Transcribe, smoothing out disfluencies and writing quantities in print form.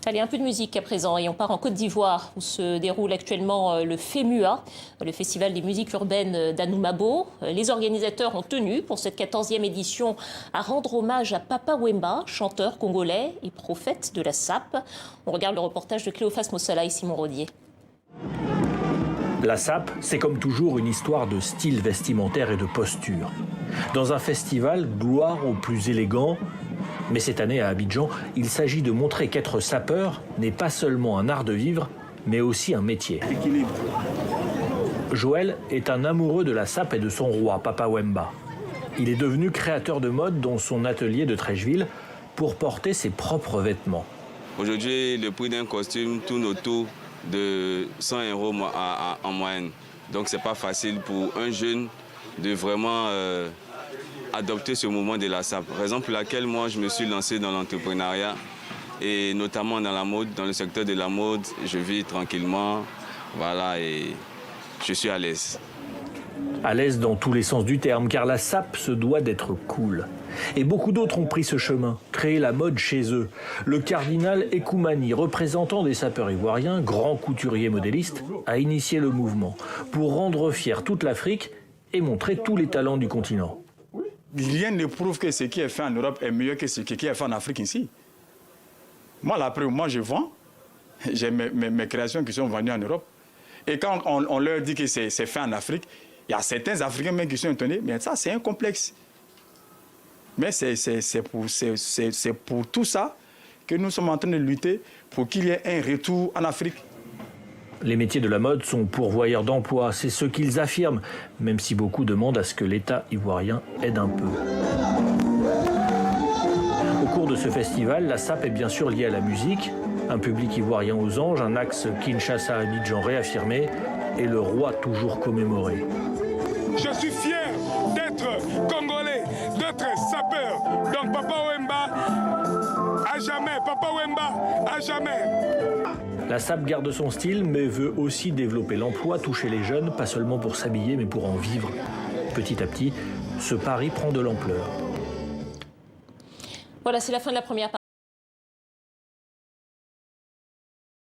Allez, un peu de musique à présent et on part en Côte d'Ivoire où se déroule actuellement le FEMUA, le Festival des musiques urbaines d'Anoumabo. Les organisateurs ont tenu pour cette 14e édition à rendre hommage à Papa Wemba, chanteur congolais et prophète de la SAP. On regarde le reportage de Cléophas Mossala et Simon Rodier. La SAP, c'est comme toujours une histoire de style vestimentaire et de posture. Dans un festival, gloire aux plus élégants. Mais cette année à Abidjan, il s'agit de montrer qu'être sapeur n'est pas seulement un art de vivre, mais aussi un métier. Joël est un amoureux de la SAP et de son roi, Papa Wemba. Il est devenu créateur de mode dans son atelier de Trècheville pour porter ses propres vêtements. Aujourd'hui, le prix d'un costume tourne autour de 100 € en moyenne. Donc c'est pas facile pour un jeune de vraiment adopter ce mouvement de la SAP. Raison pour laquelle moi je me suis lancé dans l'entrepreneuriat et notamment dans la mode, dans le secteur de la mode. Je vis tranquillement, voilà, et je suis à l'aise. À l'aise dans tous les sens du terme, car la SAP se doit d'être cool. Et beaucoup d'autres ont pris ce chemin, créé la mode chez eux. Le cardinal Ekoumani, représentant des sapeurs ivoiriens, grand couturier modéliste, a initié le mouvement pour rendre fière toute l'Afrique et montrer tous les talents du continent. Rien ne prouve que ce qui est fait en Europe est mieux que ce qui est fait en Afrique ici. Moi, la preuve, moi je vends, j'ai mes créations qui sont vendues en Europe. Et quand on leur dit que c'est fait en Afrique, il y a certains Africains même qui sont étonnés, mais ça c'est un complexe. Mais c'est pour tout ça que nous sommes en train de lutter pour qu'il y ait un retour en Afrique. Les métiers de la mode sont pourvoyeurs d'emplois, c'est ce qu'ils affirment, même si beaucoup demandent à ce que l'État ivoirien aide un peu. Au cours de ce festival, la SAP est bien sûr liée à la musique, un public ivoirien aux anges, un axe Kinshasa-Abidjan réaffirmé et le roi toujours commémoré. Je suis fier d'être congolais, d'être sapeur. Donc Papa Wemba, à jamais, Papa Wemba, à jamais. La SAP garde son style, mais veut aussi développer l'emploi, toucher les jeunes, pas seulement pour s'habiller, mais pour en vivre. Petit à petit, ce pari prend de l'ampleur. Voilà, c'est la fin de la première partie.